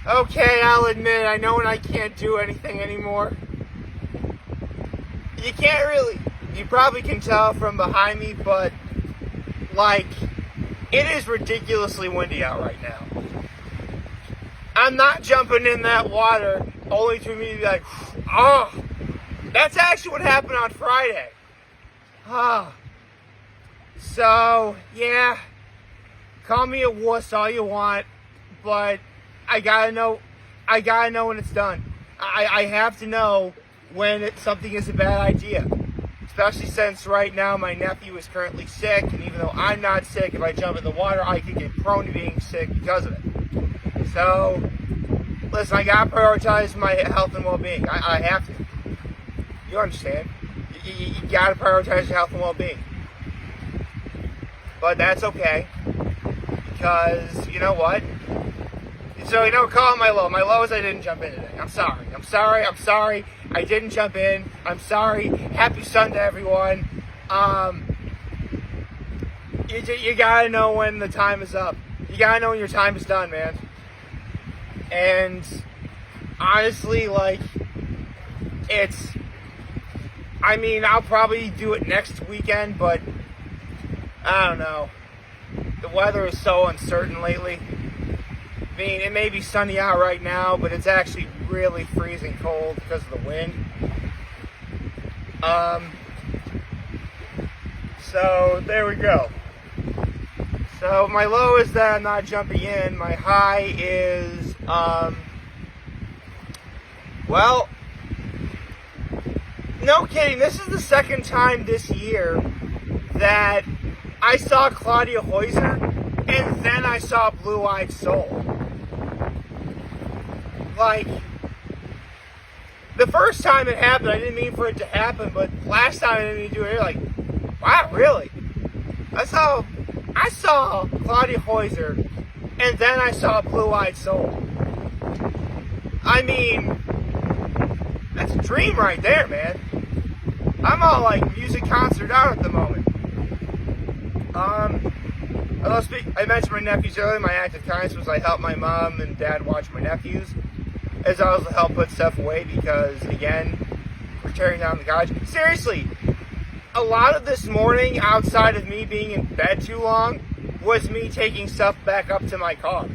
Okay, I'll admit it. I know when I can't do anything anymore. You can't really. You probably can tell from behind me, but like, it is ridiculously windy out right now. I'm not jumping in that water only to me to be like, oh. That's actually what happened on Friday. So, yeah. Call me a wuss all you want, but I gotta know when it's done. I have to know when something is a bad idea. Especially since right now my nephew is currently sick, and even though I'm not sick, if I jump in the water, I could get prone to being sick because of it. So, listen, I gotta prioritize my health and well-being. I have to. You understand? You gotta prioritize your health and well-being. But that's okay. Because, you know what? So, call it my low. My low is I didn't jump in today. I'm sorry. I didn't jump in. I'm sorry. Happy Sunday, everyone. You gotta know when the time is up. You gotta know when your time is done, man. And honestly, I'll probably do it next weekend, but I don't know. The weather is so uncertain lately. It may be sunny out right now, but it's actually really freezing cold because of the wind. So there we go. So my low is that I'm not jumping in. My high is, no kidding. This is the second time this year that I saw Claudia Heuser and then I saw Blue-Eyed Soul. The first time it happened, I didn't mean for it to happen, but last time I didn't mean to do it. Wow, really? I saw Claudia Heuser, and then I saw Blue-Eyed Soul. That's a dream right there, man. I'm all music concert out at the moment. I mentioned my nephews earlier. My act of kindness was I helped my mom and dad watch my nephews, as I also help put stuff away because, again, we're tearing down the garage. Seriously, a lot of this morning, outside of me being in bed too long, was me taking stuff back up to my car.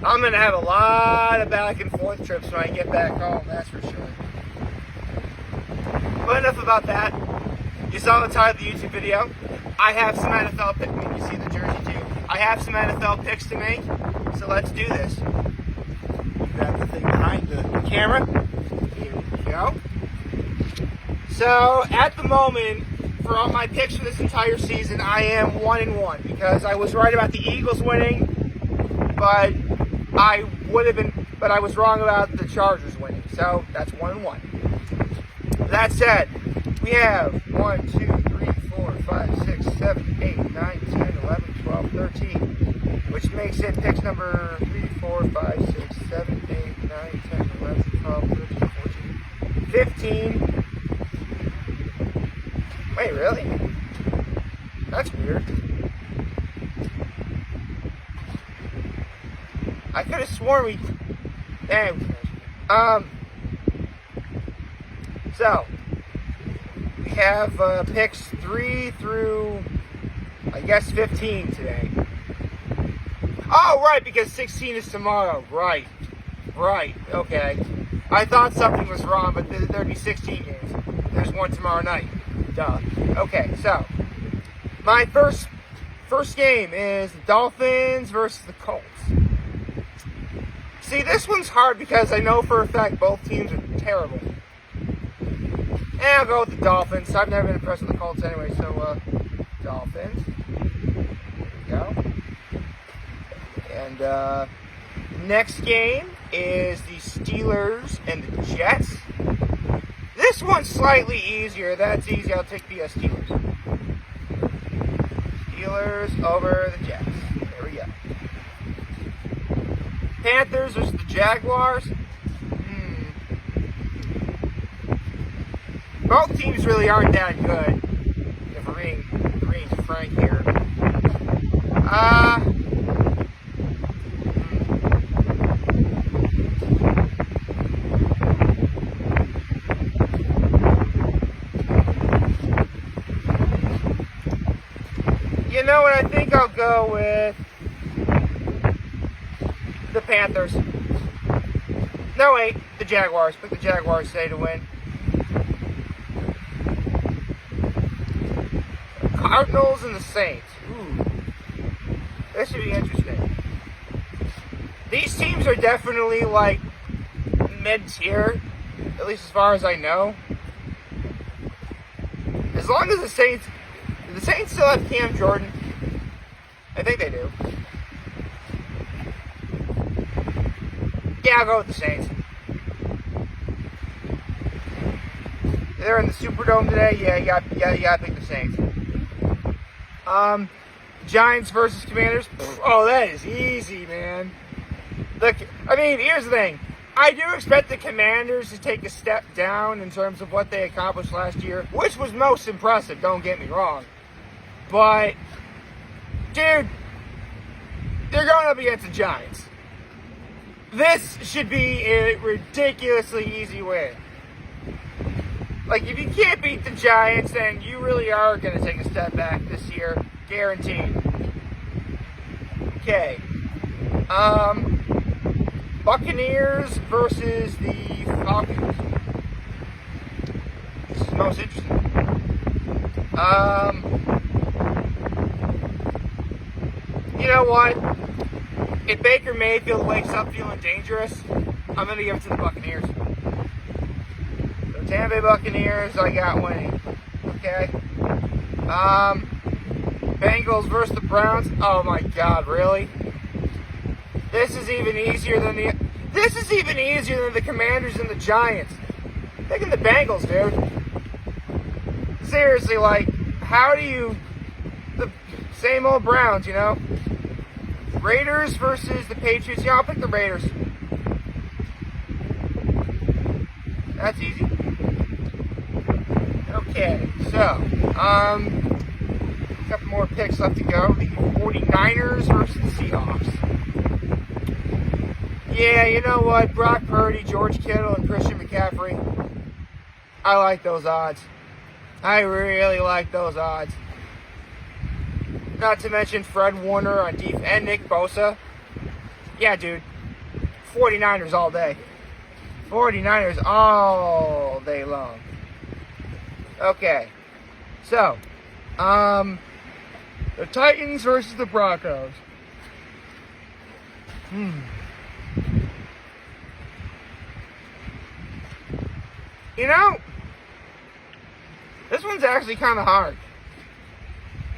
I'm going to have a lot of back and forth trips when I get back home, that's for sure. But enough about that. You saw the title of the YouTube video. I have some NFL picks. You see the jersey too. I have some NFL picks to make, so let's do this. Grab the thing behind the camera. Here we go. So, at the moment, for all my picks for this entire season, I am 1-1 because I was right about the Eagles winning, but I was wrong about the Chargers winning. So, that's 1-1. That said, we have 1, 2, 3, 4, 5, 6, 7, 8, 9, 10, 11, 12, 13, which makes it picks number 3, 4, 5, 6, 7, 8, 9, 10, 11, 12, 13, 14, 15. Wait, really? That's weird. I could have sworn we... So, we have picks 3 through, I guess, 15 today. Oh, right, because 16 is tomorrow. Right, okay. I thought something was wrong, but there'd be 16 games. There's one tomorrow night. Duh. Okay, so, my first game is the Dolphins versus the Colts. See, this one's hard because I know for a fact both teams are terrible. And I'll go with the Dolphins. I've never been impressed with the Colts anyway, so, Dolphins. There we go. And, next game is the Steelers and the Jets. This one's slightly easier. That's easy. I'll take the Steelers. Steelers over the Jets. There we go. Panthers versus the Jaguars. Both teams really aren't that good, if we're being frank here. I think I'll go with the Panthers. No, wait, the Jaguars. Pick the Jaguars today to win. Cardinals and the Saints. Ooh. This should be interesting. These teams are definitely like mid-tier, at least as far as I know. As long as the Saints still have Cam Jordan. I think they do. Yeah, I'll go with the Saints. They're in the Superdome today. Yeah, you gotta pick the Saints. Giants versus Commanders. Oh, that is easy, man. Here's the thing. I do expect the Commanders to take a step down in terms of what they accomplished last year, which was most impressive, don't get me wrong. But, dude, they're going up against the Giants. This should be a ridiculously easy win. Like, if you can't beat the Giants, then you really are going to take a step back this year. Guaranteed. Okay. Buccaneers versus the Falcons. This is most interesting. You know what? If Baker Mayfield wakes up feeling dangerous, I'm going to give it to the Buccaneers. So Tampa Bay Buccaneers, I got winning. Okay. Bengals versus the Browns. Oh my God, really? This is even easier than the Commanders and the Giants. Picking the Bengals, dude. Seriously, like, how do you... The same old Browns, you know? Raiders versus the Patriots. Yeah, I'll pick the Raiders. That's easy. Okay, so, a couple more picks left to go. The 49ers versus the Seahawks. Yeah, you know what? Brock Purdy, George Kittle, and Christian McCaffrey. I like those odds. I really like those odds. Not to mention Fred Warner on defense and Nick Bosa. Yeah, dude. 49ers all day. 49ers all day long. Okay. So, the Titans versus the Broncos. You know, this one's actually kind of hard.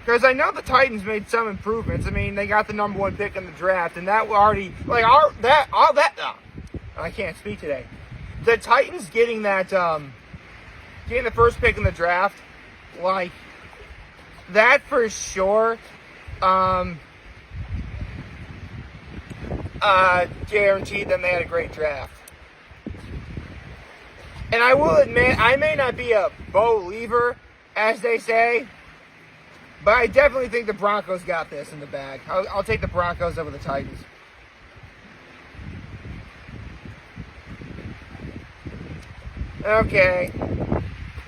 Because I know the Titans made some improvements. I mean, they got the number 1 pick in the draft, and that already, like, all that, I can't speak today. The Titans getting that, getting the first pick in the draft, like, that for sure, guaranteed them they had a great draft. And I will admit, I may not be a believer, as they say, but I definitely think the Broncos got this in the bag. I'll take the Broncos over the Titans. Okay.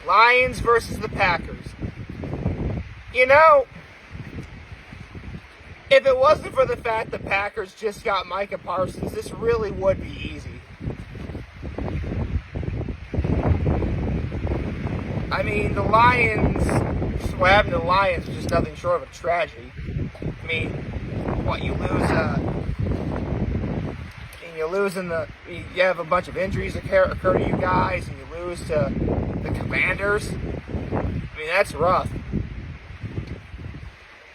Lions versus the Packers. You know, if it wasn't for the fact the Packers just got Micah Parsons, this really would be easy. I mean, the Lions, what happened to the Lions is just nothing short of a tragedy. I mean, what, you have a bunch of injuries occur to you guys, and you lose to the Commanders. I mean, that's rough.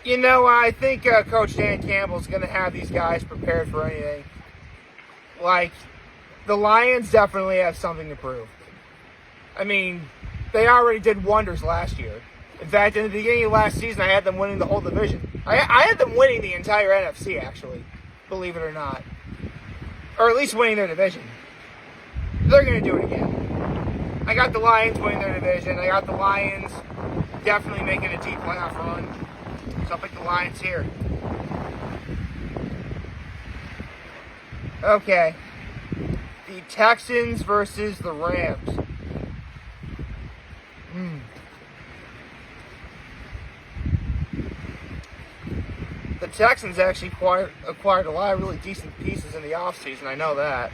You know, I think Coach Dan Campbell's going to have these guys prepared for anything. Like, the Lions definitely have something to prove. I mean, they already did wonders last year. In fact, in the beginning of last season, I had them winning the whole division. I had them winning the entire NFC, actually, believe it or not. Or at least winning their division. They're going to do it again. I got the Lions winning their division. I got the Lions definitely making a deep playoff run. So I'll pick the Lions here. Okay. The Texans versus the Rams. Texans actually acquired a lot of really decent pieces in the offseason. I know that.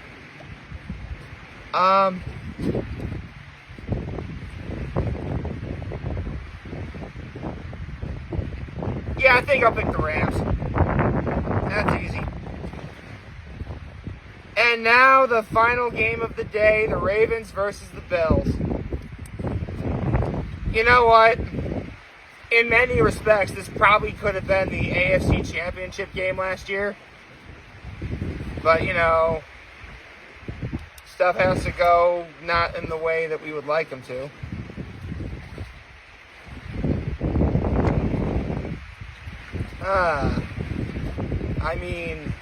Yeah, I think I'll pick the Rams. That's easy. And now the final game of the day, the Ravens versus the Bills. You know what? In many respects, this probably could have been the AFC Championship game last year. But, you know, stuff has to go not in the way that we would like them to. I mean,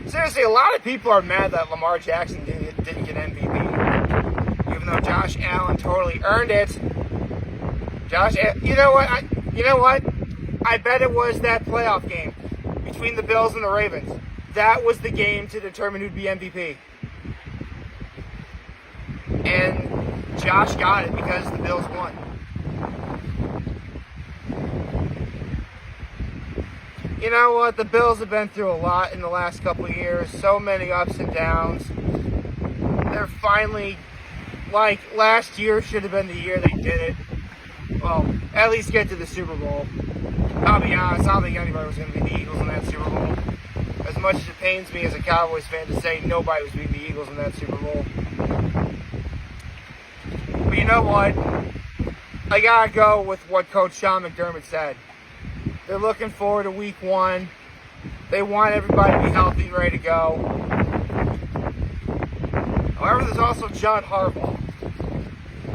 seriously, a lot of people are mad that Lamar Jackson didn't get MVP, even though Josh Allen totally earned it. You know what? I bet it was that playoff game between the Bills and the Ravens. That was the game to determine who'd be MVP. And Josh got it because the Bills won. You know what? The Bills have been through a lot in the last couple of years. So many ups and downs. They're finally, like, last year should have been the year they did it. Well, at least get to the Super Bowl. I'll be honest, I don't think anybody was going to beat the Eagles in that Super Bowl. As much as it pains me as a Cowboys fan to say nobody was beating the Eagles in that Super Bowl. But you know what? I gotta go with what Coach Sean McDermott said. They're looking forward to week 1. They want everybody to be healthy and ready to go. However, there's also John Harbaugh,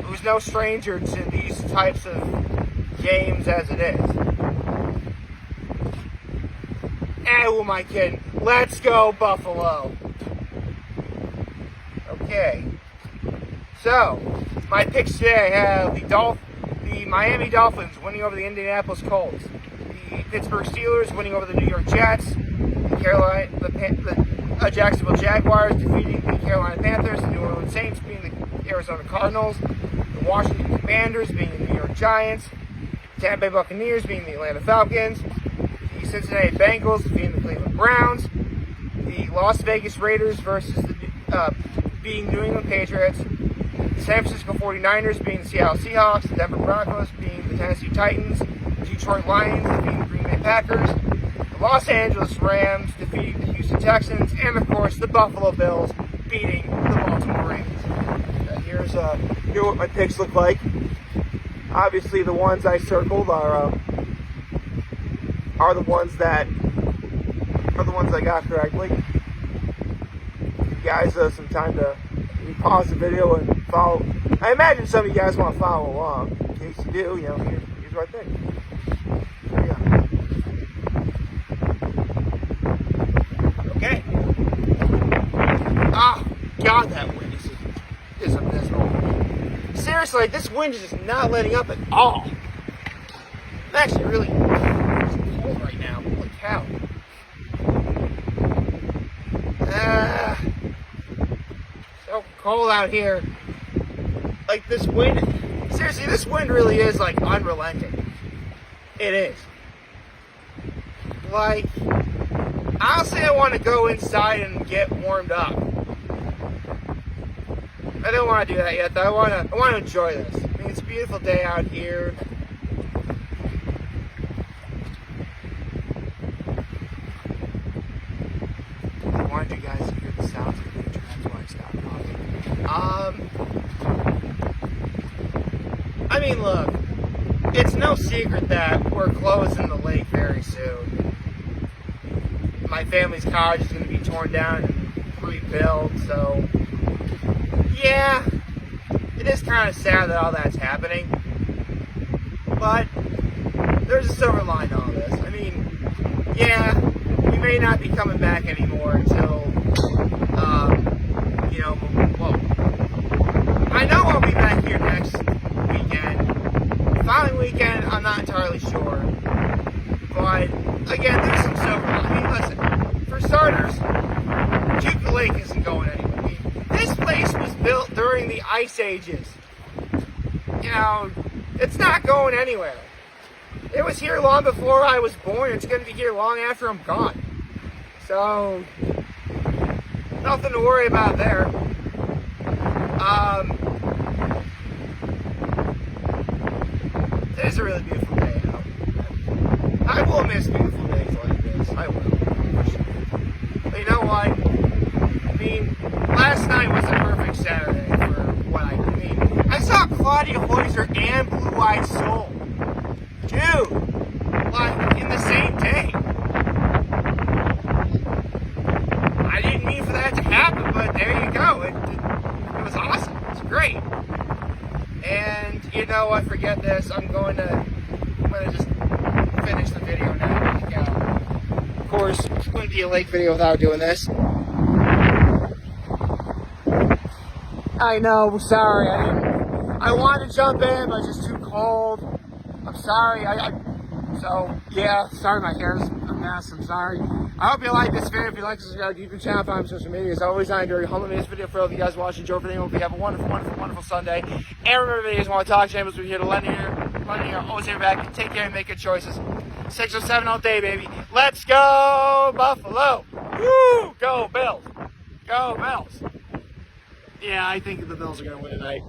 who's no stranger to these types of games as it is. And who am I kidding? Let's go, Buffalo. Okay. So, my picks today, I have the Miami Dolphins winning over the Indianapolis Colts, the Pittsburgh Steelers winning over the New York Jets, the Jacksonville Jaguars defeating the Carolina Panthers, the New Orleans Saints beating the Arizona Cardinals, the Washington Commanders being the New York Giants, Tampa Bay Buccaneers being the Atlanta Falcons, the Cincinnati Bengals defeating the Cleveland Browns, the Las Vegas Raiders versus being New England Patriots, the San Francisco 49ers being the Seattle Seahawks, the Denver Broncos being the Tennessee Titans, the Detroit Lions defeating the Green Bay Packers, the Los Angeles Rams defeating the Houston Texans, and of course the Buffalo Bills beating the Baltimore Ravens. Here's what my picks look like. Obviously, the ones I circled are the ones that I got correctly. Give you guys some time to pause the video and follow. I imagine some of you guys want to follow along. In case you do, here's what I think. There you go. Okay. Oh, God, that wind is abysmal. Seriously, this wind is just not letting up at all. I'm actually really cold right now. Holy cow. So cold out here. Like, this wind, seriously, this wind really is, like, unrelenting. It is. Like, honestly, I want to go inside and get warmed up. I don't want to do that yet, though. I want to enjoy this. I mean, it's a beautiful day out here. I wanted you guys to hear the sounds of nature. That's why I stopped talking. I mean, look, it's no secret that we're closing the lake very soon. My family's cottage is going to be torn down and rebuilt, so yeah, it is kind of sad that all that's happening, but there's a silver line to all this. I mean, yeah, we may not be coming back anymore until, well, I know I'll be back here next weekend. The following weekend, I'm not entirely sure, but again, there's some silver line. I mean, listen, for starters, Cuba Lake isn't going anywhere. I mean, this place was built during the Ice Ages. you know, it's not going anywhere. It was here long before I was born. It's going to be here long after I'm gone. So, nothing to worry about there. Today's a really beautiful day out. I will miss beautiful days like this. I will. But you know what? I mean, last night was a perfect Saturday for what I mean. I saw Claudia Hoyser and Blue Eyed Soul. Dude, like, in the same day. I didn't mean for that to happen, but there you go. It was awesome. It's great. And, you know, I forget this. I'm going to just finish the video now. Of course, it's going to be a lake video without doing this. I know, sorry. I wanted to jump in, but it's just too cold. I'm sorry. So, yeah, sorry my hair's a mess. I'm sorry. I hope you like this video. If you like, subscribe to the YouTube channel, follow me on social media. As always, I enjoy your home this video for all of you guys watching. Enjoy everything. Hope you have a wonderful, wonderful, wonderful Sunday. And remember, if you guys want to talk, channels, we're here to lend here. Always here back. Take care and make good choices. 607 all day, baby. Let's go, Buffalo. Woo! Go, Bills. Go, Bills. Yeah, I think the Bills are going to win tonight.